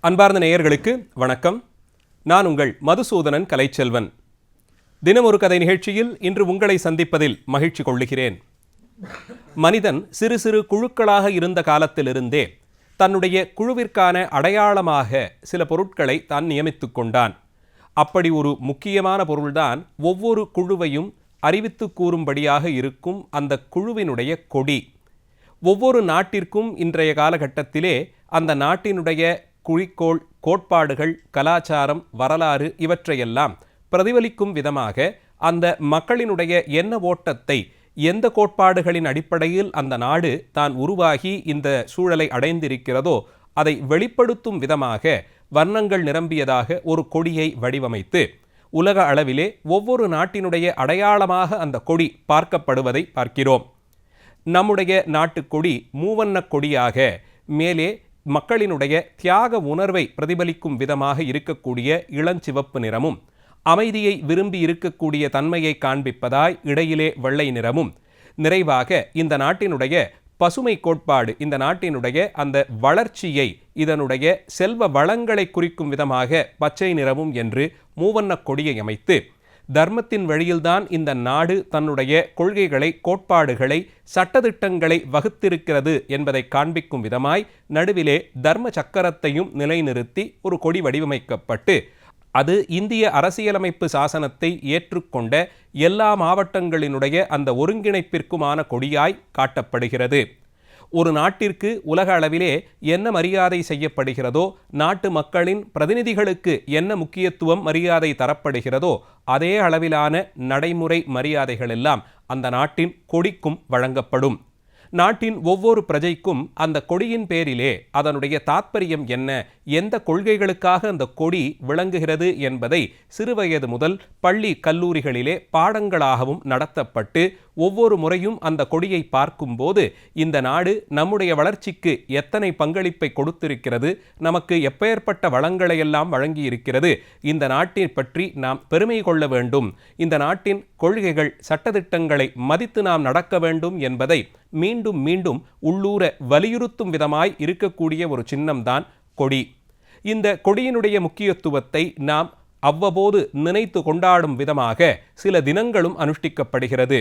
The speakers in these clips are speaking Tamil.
அன்பார்ந்த நேயர்களுக்கு வணக்கம். நான் உங்கள் மதுசூதனன் கலைச்செல்வன். தினம் ஒரு கதை நிகழ்ச்சியில் இன்று உங்களை சந்திப்பதில் மகிழ்ச்சி கொள்ளுகிறேன். மனிதன் சிறு சிறு குழுக்களாக இருந்த காலத்திலிருந்தே தன்னுடைய குழுவிற்கான அடையாளமாக சில பொருட்களை தான் நியமித்து கொண்டான். அப்படி ஒரு முக்கியமான பொருள்தான் ஒவ்வொரு குழுவையும் அறிவித்து கூறும்படியாக இருக்கும் அந்த குழுவினுடைய கொடி. ஒவ்வொரு நாட்டிற்கும் இன்றைய காலகட்டத்திலே அந்த நாட்டினுடைய குறிக்கோள், கோட்பாடுகள், கலாச்சாரம், வரலாறு இவற்றையெல்லாம் பிரதிபலிக்கும் விதமாக அந்த மக்களினுடைய எண்ண ஓட்டத்தை எந்த கோட்பாடுகளின் அடிப்படையில் அந்த நாடு தான் உருவாகி இந்த சூழலை அடைந்திருக்கிறதோ அதை வெளிப்படுத்தும் விதமாக வர்ணங்கள் நிரம்பியதாக ஒரு கொடியை வடிவமைத்து உலக அளவிலே ஒவ்வொரு நாட்டினுடைய அடையாளமாக அந்த கொடி பார்க்கப்படுவதை பார்க்கிறோம். நம்முடைய நாட்டுக்கொடி மூவண்ணக் கொடியாக மேலே மக்களினுடைய தியாக உணர்வை பிரதிபலிக்கும் விதமாக இருக்கக்கூடிய இளஞ்சிவப்பு நிறமும், அமைதியை விரும்பி இருக்கக்கூடிய தன்மையை காண்பிப்பதாய் இடையிலே வெள்ளை நிறமும், நிறைவாக இந்த நாட்டினுடைய பசுமை கோட்பாடு, இந்த நாட்டினுடைய அந்த வளர்ச்சியை, இதனுடைய செல்வ வளங்களை குறிக்கும் விதமாக பச்சை நிறமும் என்று மூவண்ணக் கொடியை அமைத்து தர்மத்தின் வழியில்தான் இந்த நாடு தன்னுடைய கொள்கைகளை, கோட்பாடுகளை, சட்டதிட்டங்களை வகுத்திருக்கிறது என்பதை காண்பிக்கும் விதமாய் நடுவிலே தர்ம சக்கரத்தையும் நிலைநிறுத்தி ஒரு கொடி வடிவமைக்கப்பட்டு அது இந்திய அரசியலமைப்பு சாசனத்தை ஏற்றுக்கொண்ட எல்லா மாவட்டங்களினுடைய அந்த ஒருங்கிணைப்பிற்குமான கொடியாய் காட்டப்படுகிறது. ஒரு நாட்டிற்கு உலக அளவிலே என்ன மரியாதை செய்யப்படுகிறதோ, நாட்டு மக்களின் பிரதிநிதிகளுக்கு என்ன முக்கியத்துவம் மரியாதை தரப்படுகிறதோ அதே அளவிலான நடைமுறை மரியாதைகள் எல்லாம் அந்த நாட்டின் கொடிக்கும் வழங்கப்படும். நாட்டின் ஒவ்வொரு பிரஜைக்கும் அந்த கொடியின் பேரிலே அதனுடைய தாத்பரியம் என்ன, எந்த கொள்கைகளுக்காக அந்த கொடி விளங்குகிறது என்பதை சிறுவயது முதல் பள்ளி கல்லூரிகளிலே பாடங்களாகவும் நடத்தப்பட்டு ஒவ்வொரு முறையும் அந்த கொடியை பார்க்கும்போது இந்த நாடு நம்முடைய வளர்ச்சிக்கு எத்தனை பங்களிப்பை கொடுத்திருக்கிறது, நமக்கு எப்பேற்பட்ட வளங்களை எல்லாம் வழங்கி இருக்கிறது, இந்த நாட்டை பற்றி நாம் பெருமை கொள்ள வேண்டும், இந்த நாட்டின் கொள்கைகள், சட்டதிட்டங்களை மதித்து நாம் நடக்க வேண்டும் என்பதை மீண்டும் மீண்டும் உள்ளூர வலியுறுத்தும் விதமாய் இருக்கக்கூடிய ஒரு சின்னம்தான் கொடி. இந்த கொடியினுடைய முக்கியத்துவத்தை நாம் அவ்வப்போது நினைத்து கொண்டாடும் விதமாக சில தினங்களும் அனுஷ்டிக்கப்படுகிறது.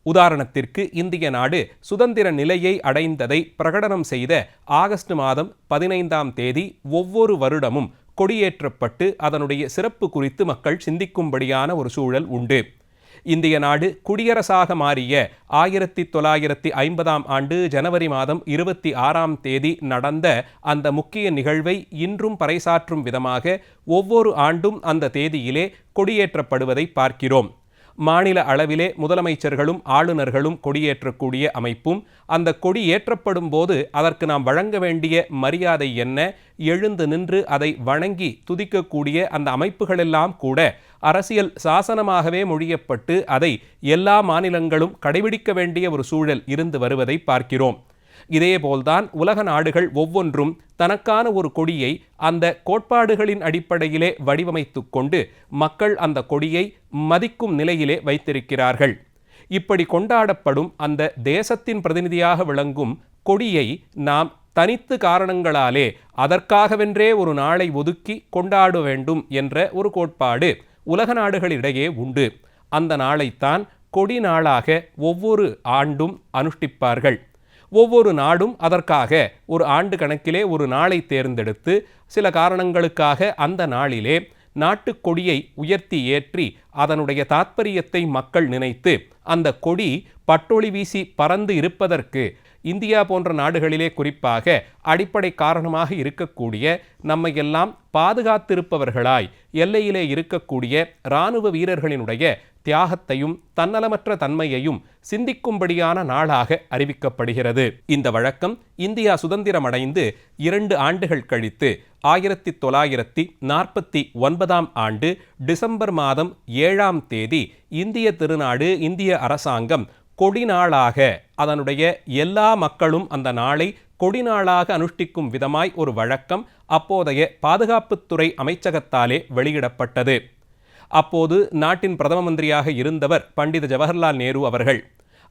உதாரணத்திற்கு இந்திய நாடு சுதந்திர நிலையை அடைந்ததை பிரகடனம் செய்த ஆகஸ்ட் மாதம் 15ஆம் தேதி ஒவ்வொரு வருடமும் கொடியேற்றப்பட்டு அதனுடைய சிறப்பு குறித்து மக்கள் சிந்திக்கும்படியான ஒரு சூழல் உண்டு. இந்திய நாடு குடியரசாக மாறிய 1950ஆம் ஆண்டு ஜனவரி மாதம் 26ஆம் தேதி நடந்த அந்த முக்கிய நிகழ்வை இன்றும் பறைசாற்றும் விதமாக ஒவ்வொரு ஆண்டும் அந்த தேதியிலே கொடியேற்றப்படுவதை பார்க்கிறோம். மாநில அளவிலே முதலமைச்சர்களும் ஆளுநர்களும் கொடியேற்றக்கூடிய அமைப்பும், அந்த கொடி ஏற்றப்படும் போது அதற்கு நாம் வழங்க வேண்டிய மரியாதை என்ன, எழுந்து நின்று அதை வணங்கி துதிக்கக்கூடிய அந்த அமைப்புகளெல்லாம் கூட அரசியல் சாசனமாகவே மொழியப்பட்டு அதை எல்லா மாநிலங்களும் கடைபிடிக்க வேண்டிய ஒரு சூழல் இருந்து வருவதை பார்க்கிறோம். இதேபோல்தான் உலக நாடுகள் ஒவ்வொன்றும் தனக்கான ஒரு கொடியை அந்த கோட்பாடுகளின் அடிப்படையிலே வடிவமைத்து கொண்டு மக்கள் அந்த கொடியை மதிக்கும் நிலையிலே வைத்திருக்கிறார்கள். இப்படி கொண்டாடப்படும் அந்த தேசத்தின் பிரதிநிதியாக விளங்கும் கொடியை நாம் தனித்து காரணங்களாலே அதற்காகவென்றே ஒரு நாளை ஒதுக்கி கொண்டாட வேண்டும் என்ற ஒரு கோட்பாடு உலக நாடுகளிடையே உண்டு. அந்த நாளைத்தான் கொடி நாளாக ஒவ்வொரு ஆண்டும் அனுஷ்டிப்பார்கள். ஒவ்வொரு நாடும் அதற்காக ஒரு ஆண்டு கணக்கிலே ஒரு நாளை தேர்ந்தெடுத்து சில காரணங்களுக்காக அந்த நாளிலே நாட்டுக்கொடியை உயர்த்தி ஏற்றி அதனுடைய தாத்பரியத்தை மக்கள் நினைத்து அந்த கொடி பட்டொளி வீசி பறந்து இருப்பதற்கு இந்தியா போன்ற நாடுகளிலே குறிப்பாக அடிப்படை காரணமாக இருக்கக்கூடிய நம்மையெல்லாம் பாதுகாத்திருப்பவர்களாய் எல்லையிலே இருக்கக்கூடிய இராணுவ வீரர்களினுடைய தியாகத்தையும் தன்னலமற்ற தன்மையையும் சிந்திக்கும்படியான நாளாக அறிவிக்கப்படுகிறது. இந்த வழக்கம் இந்தியா சுதந்திரமடைந்து 2 ஆண்டுகள் கழித்து 1949ஆம் ஆண்டு டிசம்பர் மாதம் 7ஆம் தேதி இந்திய திருநாடு, இந்திய அரசாங்கம் கொடி நாளாக, அதனுடைய எல்லா மக்களும் அந்த நாளை கொடி நாளாக அனுஷ்டிக்கும் விதமாய் ஒரு வழக்கம் அப்போதைய பாதுகாப்புத்துறை அமைச்சகத்தாலே வெளியிடப்பட்டது. அப்போது நாட்டின் பிரதம மந்திரியாக இருந்தவர் பண்டித ஜவஹர்லால் நேரு அவர்கள்.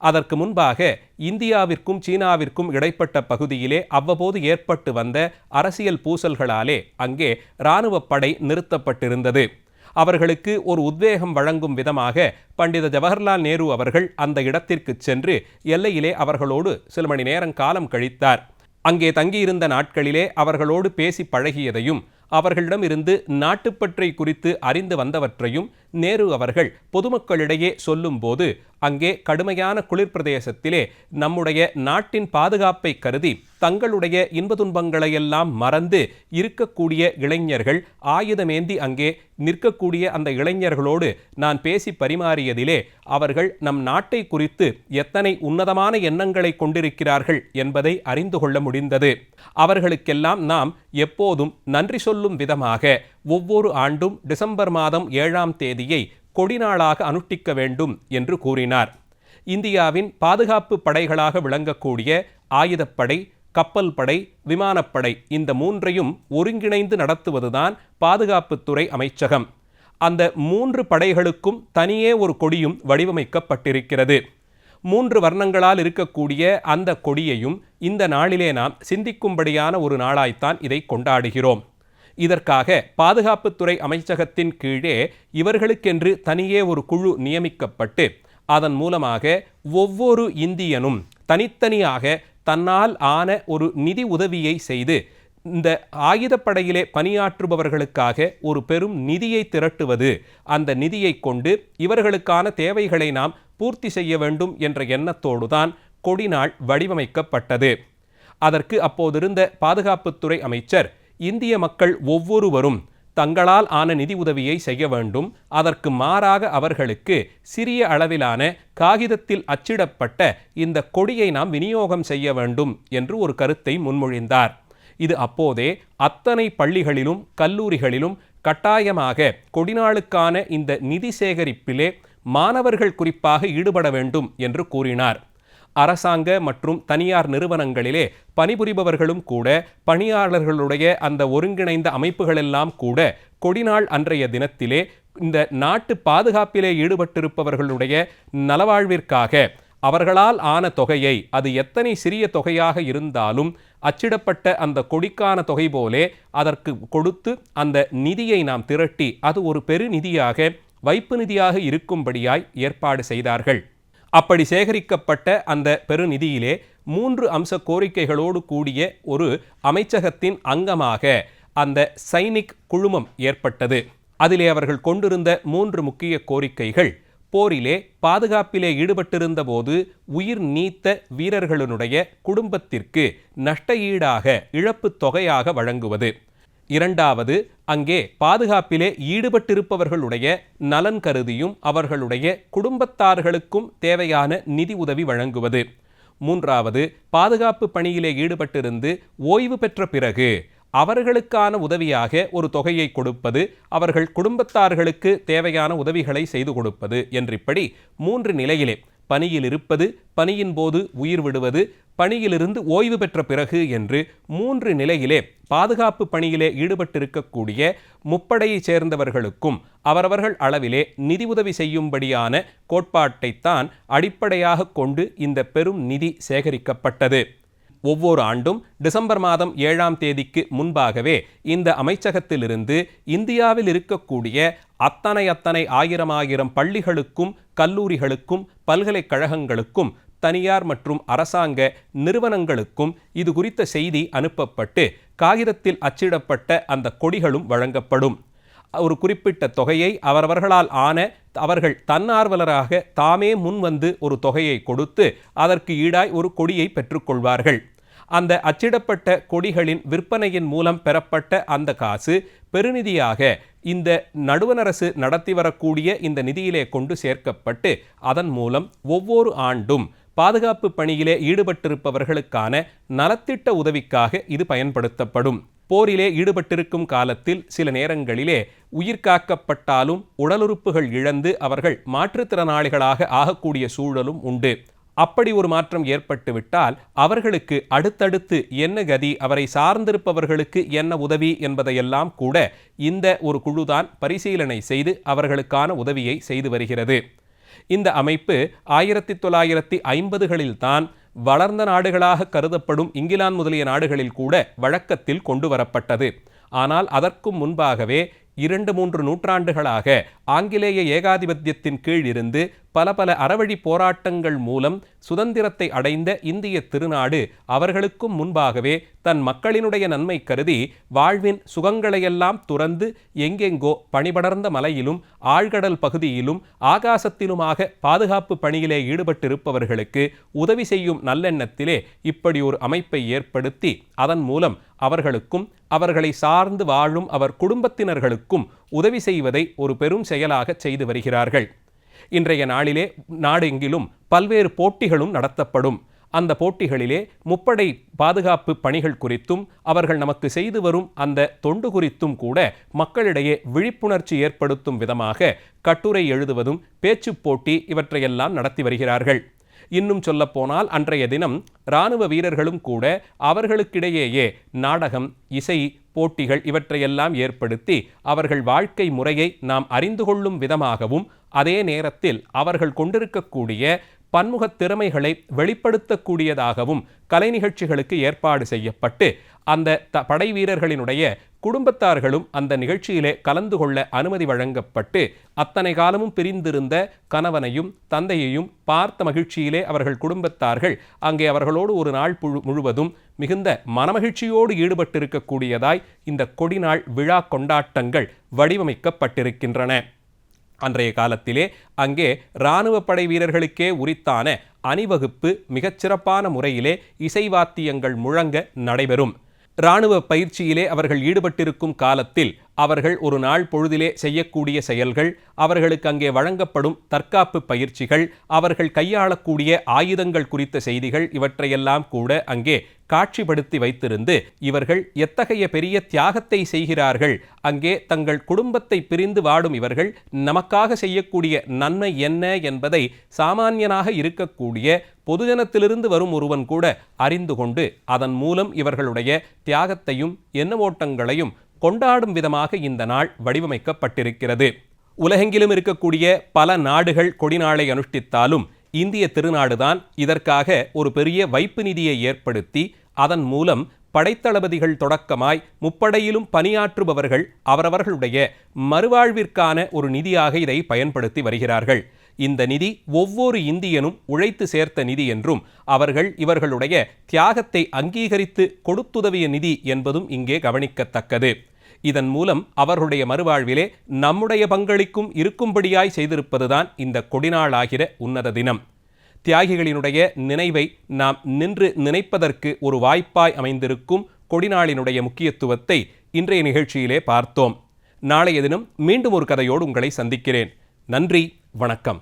அதற்கு முன்பாக இந்தியாவிற்கும் சீனாவிற்கும் இடைப்பட்ட பகுதியிலே அவ்வப்போது ஏற்பட்டு வந்த அரசியல் பூசல்களாலே அங்கே இராணுவப் படை நிறுத்தப்பட்டிருந்தது. அவர்களுக்கு ஒரு உத்வேகம் வழங்கும் விதமாக பண்டித ஜவஹர்லால் நேரு அவர்கள் அந்த இடத்திற்கு சென்று எல்லையிலே அவர்களோடு சில மணி நேரம் காலம் கழித்தார். அங்கே தங்கியிருந்த நாட்களிலே அவர்களோடு பேசி பழகியதையும் அவர்களிடமிருந்து நாட்டுப்பற்றை குறித்து அறிந்து வந்தவற்றையும் நேரு அவர்கள் பொதுமக்களிடையே சொல்லும்போது அங்கே கடுமையான குளிர் பிரதேசத்திலே நம்முடைய நாட்டின் பாதுகாப்பை கருதி தங்களுடைய இன்ப துன்பங்களையெல்லாம் மறந்து இருக்கக்கூடிய இளைஞர்கள் ஆயுதமேந்தி அங்கே நிற்கக்கூடிய அந்த இளைஞர்களோடு நான் பேசி பரிமாறியதிலே அவர்கள் நம் நாட்டை குறித்து எத்தனை உன்னதமான எண்ணங்களை கொண்டிருக்கிறார்கள் என்பதை அறிந்து கொள்ள முடிந்தது. அவர்களுக்கெல்லாம் நாம் எப்போதும் நன்றி சொல்லும் விதமாக ஒவ்வொரு ஆண்டும் டிசம்பர் மாதம் 7ஆம் தேதியை கொடிநாளாக அனுஷ்டிக்க வேண்டும் என்று கூறினார். இந்தியாவின் பாதுகாப்பு படைகளாக விளங்கக்கூடிய ஆயுதப்படை, கப்பல் படை, விமானப்படை இந்த மூன்றையும் ஒருங்கிணைந்து நடத்துவதுதான் பாதுகாப்புத்துறை அமைச்சகம். அந்த 3 படைகளுக்கும் தனியே ஒரு கொடியும் வடிவமைக்கப்பட்டிருக்கிறது. 3 வர்ணங்களால் இருக்கக்கூடிய அந்த கொடியையும் இந்த நாளிலே நாம் சிந்திக்கும்படியான ஒரு நாளாய்த்தான் இதை கொண்டாடுகிறோம். இதற்காக பாதுகாப்புத்துறை அமைச்சகத்தின் கீழே இவர்களுக்கென்று தனியே ஒரு குழு நியமிக்கப்பட்டு அதன் மூலமாக ஒவ்வொரு இந்தியனும் தனித்தனியாக தன்னால் ஆன ஒரு நிதி உதவியை செய்து இந்த ஆயுதப்படையிலே பணியாற்றுபவர்களுக்காக ஒரு பெரும் நிதியை திரட்டுவது, அந்த நிதியை கொண்டு இவர்களுக்கான தேவைகளை நாம் பூர்த்தி செய்ய வேண்டும் என்ற எண்ணத்தோடுதான் கொடிநாள் வடிவமைக்கப்பட்டது. அதற்கு அப்போதிருந்த பாதுகாப்புத்துறை அமைச்சர் இந்திய மக்கள் ஒவ்வொருவரும் தங்களால் ஆன நிதி உதவியை செய்ய வேண்டும், அதற்கு மாறாக அவர்களுக்கு சிறிய அளவிலான காகிதத்தில் அச்சிடப்பட்ட இந்த கொடியை நாம் விநியோகம் செய்ய வேண்டும் என்று ஒரு கருத்தை முன்மொழிந்தார். இது அப்போதே அத்தனை பள்ளிகளிலும் கல்லூரிகளிலும் கட்டாயமாக கொடிநாளுக்கான இந்த நிதி சேகரிப்பிலே மாணவர்கள் குறிப்பாக ஈடுபட வேண்டும் என்று கூறினார். அரசாங்க மற்றும் தனியார் நிறுவனங்களிலே பணிபுரிபவர்களும் கூட, பணியாளர்களுடைய அந்த ஒருங்கிணைந்த அமைப்புகளெல்லாம் கூட கொடிநாள் அன்றைய தினத்திலே இந்த நாட்டு பாதுகாப்பிலே ஈடுபட்டிருப்பவர்களுடைய நலவாழ்விற்காக அவர்களால் ஆன தொகையை, அது எத்தனை சிறிய தொகையாக இருந்தாலும் அச்சிடப்பட்ட அந்த கொடிக்கான தொகை போலே அதற்கு கொடுத்து அந்த நிதியை நாம் திரட்டி அது ஒரு பெருநிதியாக, வைப்பு நிதியாக இருக்கும்படியாய் ஏற்பாடு செய்தார்கள். அப்படி சேகரிக்கப்பட்ட அந்த பெருநிதியிலே 3 அம்ச கோரிக்கைகளோடு கூடிய ஒரு அமைச்சகத்தின் அங்கமாக அந்த சைனிக் குழுமம் ஏற்பட்டது. அதிலே அவர்கள் கொண்டிருந்த 3 முக்கிய கோரிக்கைகள்: போரிலே பாதுகாப்பிலே ஈடுபட்டிருந்த போது உயிர் நீத்த வீரர்களுடைய குடும்பத்திற்கு நஷ்ட ஈடாக இழப்பு தொகையாக வழங்குவது. 2வது, அங்கே பாதுகாப்பிலே ஈடுபட்டிருப்பவர்களுடைய நலன் கருதியும் அவர்களுடைய குடும்பத்தார்களுக்கும் தேவையான நிதி உதவி வழங்குவது. 3வது, பாதுகாப்பு பணியிலே ஈடுபட்டிருந்து ஓய்வு பெற்ற பிறகு அவர்களுக்கான உதவியாக ஒரு தொகையை கொடுப்பது, அவர்கள் குடும்பத்தார்களுக்கு தேவையான உதவிகளை செய்து கொடுப்பது என்றிப்படி 3 நிலையிலே பணியில் இருப்பது, பணியின் போது உயிர் விடுவது, பணியிலிருந்து ஓய்வு பெற்ற பிறகு என்று 3 நிலையிலே பாதுகாப்பு பணியிலே ஈடுபட்டிருக்கக்கூடிய முப்படையைச் சேர்ந்தவர்களுக்கும் அவரவர்கள் அளவிலே நிதி உதவி செய்யும்படியான கோட்பாட்டைத்தான் அடிப்படையாக கொண்டு இந்த பெரும் நிதி சேகரிக்கப்பட்டது. ஒவ்வொரு ஆண்டும் டிசம்பர் மாதம் 7ஆம் தேதிக்கு முன்பாகவே இந்த அமைச்சகத்திலிருந்து இந்தியாவில் இருக்கக்கூடிய அத்தனை ஆயிரம் பள்ளிகளுக்கும் கல்லூரிகளுக்கும் பல்கலைக்கழகங்களுக்கும் தனியார் மற்றும் அரசாங்க நிறுவனங்களுக்கும் இது குறித்த செய்தி அனுப்பப்பட்டு காகிதத்தில் அச்சிடப்பட்ட அந்த கொடிகளும் வழங்கப்படும். ஒரு குறிப்பிட்ட தொகையை அவரவர்களால் ஆன அவர்கள் தன்னார்வலராக தாமே முன்வந்து ஒரு தொகையை கொடுத்து அதற்கு ஈடாய் ஒரு கொடியை பெற்றுக்கொள்வார்கள். அந்த அச்சிடப்பட்ட கொடிகளின் விற்பனையின் மூலம் பெறப்பட்ட அந்த காசு பெருநிதியாக இந்த நடுவண் அரசு நடத்தி வரக்கூடிய இந்த நிதியிலே கொண்டு சேர்க்கப்பட்டு அதன் மூலம் ஒவ்வொரு ஆண்டும் பாதுகாப்பு பணியிலே ஈடுபட்டிருப்பவர்களுக்கான நலத்திட்ட உதவிக்காக இது பயன்படுத்தப்படும். போரிலே ஈடுபட்டிருக்கும் காலத்தில் சில நேரங்களிலே உயிர் காக்கப்பட்டாலும் உடலுறுப்புகள் இழந்து அவர்கள் மாற்றுத்திறனாளிகளாக ஆகக்கூடிய சூழலும் உண்டு. அப்படி ஒரு மாற்றம் ஏற்பட்டுவிட்டால் அவர்களுக்கு அடுத்தடுத்து என்ன கதி, அவரை சார்ந்திருப்பவர்களுக்கு என்ன உதவி என்பதையெல்லாம் கூட இந்த ஒரு குழுதான் பரிசீலனை செய்து அவர்களுக்கான உதவியை செய்து வருகிறது. இந்த அமைப்பு 1950களில் தான் வளர்ந்த நாடுகளாக கருதப்படும் இங்கிலாந்து முதலிய நாடுகளில் கூட வழக்கத்தில் கொண்டு வரப்பட்டது. ஆனால் அதற்கும் முன்பாகவே 2-3 நூற்றாண்டுகளாக ஆங்கிலேய ஏகாதிபத்தியத்தின் கீழ் இருந்து பல அறவழி போராட்டங்கள் மூலம் சுதந்திரத்தை அடைந்த இந்திய திருநாடு அவர்களுக்கும் முன்பாகவே தன் மக்களினுடைய நன்மை கருதி வாழ்வின் சுகங்களையெல்லாம் துறந்து எங்கெங்கோ பனிபடர்ந்த மலையிலும் ஆழ்கடல் பகுதியிலும் ஆகாசத்திலுமாக பாதுகாப்பு பணியிலே ஈடுபட்டிருப்பவர்களுக்கு உதவி செய்யும் நல்லெண்ணத்திலே இப்படி ஒரு அமைப்பை ஏற்படுத்தி அதன் மூலம் அவர்களுக்கும் அவர்களை சார்ந்து வாழும் அவர் குடும்பத்தினர்களுக்கும் உதவி செய்வதை ஒரு பெரும் செயலாக செய்து வருகிறார்கள். இன்றைய நாளிலே நாடெங்கிலும் பல்வேறு போட்டிகளும் நடத்தப்படும். அந்த போட்டிகளிலே முப்படை பாதுகாப்பு பணிகள் குறித்தும் அவர்கள் நமக்கு செய்து வரும் அந்த தொண்டு குறித்தும் கூட மக்களிடையே விழிப்புணர்ச்சி ஏற்படுத்தும் விதமாக கட்டுரை எழுதுவதும் பேச்சு போட்டி இவற்றையெல்லாம் நடத்தி வருகிறார்கள். இன்னும் சொல்லப்போனால் அன்றைய தினம் இராணுவ வீரர்களும் கூட அவர்களுக்கிடையேயே நாடகம், இசை போட்டிகள் இவற்றையெல்லாம் ஏற்படுத்தி அவர்கள் வாழ்க்கை முறையை நாம் அறிந்து கொள்ளும் விதமாகவும் அதே நேரத்தில் அவர்கள் கொண்டிருக்கக்கூடிய பன்முகத் திறமைகளை வெளிப்படுத்தக்கூடியதாகவும் கலை நிகழ்ச்சிகளுக்கு ஏற்பாடு செய்யப்பட்டு அந்த படை வீரர்களினுடைய குடும்பத்தார்களும் அந்த நிகழ்ச்சியிலே கலந்து கொள்ள அனுமதி வழங்கப்பட்டு அத்தனை காலமும் பிரிந்திருந்த கணவனையும் தந்தையையும் பார்த்த மகிழ்ச்சியிலே அவர்கள் குடும்பத்தார்கள் அங்கே அவர்களோடு ஒரு நாள் முழுவதும் மிகுந்த மனமகிழ்ச்சியோடு ஈடுபட்டிருக்கக்கூடியதாய் இந்த கொடிநாள் விழா கொண்டாட்டங்கள் வடிவமைக்கப்பட்டிருக்கின்றன. அன்றைய காலத்திலே அங்கே இராணுவ படை வீரர்களுக்கே உரித்தான அணிவகுப்பு மிகச்சிறப்பான முறையிலே இசைவாத்தியங்கள் முழங்க நடைபெறும். இராணுவ பயிற்சியிலே அவர்கள் ஈடுபட்டிருக்கும் காலத்தில் அவர்கள் ஒரு நாள் பொழுதிலே செய்யக்கூடிய செயல்கள், அவர்களுக்கு அங்கே வழங்கப்படும் தற்காப்பு பயிற்சிகள், அவர்கள் கையாளக்கூடிய ஆயுதங்கள் குறித்த செய்திகள் இவற்றையெல்லாம் கூட அங்கே காட்சிப்படுத்தி வைத்திருந்து இவர்கள் எத்தகைய பெரிய தியாகத்தை செய்கிறார்கள், அங்கே தங்கள் குடும்பத்தை பிரிந்து வாடும் இவர்கள் நமக்காக செய்யக்கூடிய நன்மை என்ன என்பதை சாமானியனாக இருக்கக்கூடிய பொதுஜனத்திலிருந்து வரும் ஒருவன் கூட அறிந்து கொண்டு அதன் மூலம் இவர்களுடைய தியாகத்தையும் எண்ணவோட்டங்களையும் கொண்டாடும் விதமாக இந்த நாள் வடிவமைக்கப்பட்டிருக்கிறது. உலகெங்கிலும் இருக்கக்கூடிய பல நாடுகள் கொடிநாளை அனுஷ்டித்தாலும் இந்திய திருநாடுதான் இதற்காக ஒரு பெரிய வைப்பு நிதியை ஏற்படுத்தி அதன் மூலம் படைத்தளபதிகள் தொடக்கமாய் முப்படையிலும் பணியாற்றுபவர்கள் அவரவர்களுடைய மறுவாழ்விற்கான ஒரு நிதியாக இதை பயன்படுத்தி வருகிறார்கள். இந்த நிதி ஒவ்வொரு இந்தியனும் உழைத்து சேர்த்த நிதி என்றும் அவர்கள் இவர்களுடைய தியாகத்தை அங்கீகரித்து கொடுத்துதவிய நிதி என்பதும் இங்கே கவனிக்கத்தக்கது. இதன் மூலம் அவர்களுடைய மறுவாழ்விலே நம்முடைய பங்களிக்கும் இருக்கும்படியாய் செய்திருப்பதுதான் இந்த கொடிநாளாகிற உன்னத தினம். தியாகிகளினுடைய நினைவை நாம் நின்று நினைப்பதற்கு ஒரு வாய்ப்பாய் அமைந்திருக்கும் கொடிநாளினுடைய முக்கியத்துவத்தை இன்றைய நிகழ்ச்சியிலே பார்த்தோம். நாளைய தினம் மீண்டும் ஒரு கதையோடு உங்களை சந்திக்கிறேன். நன்றி, வணக்கம்.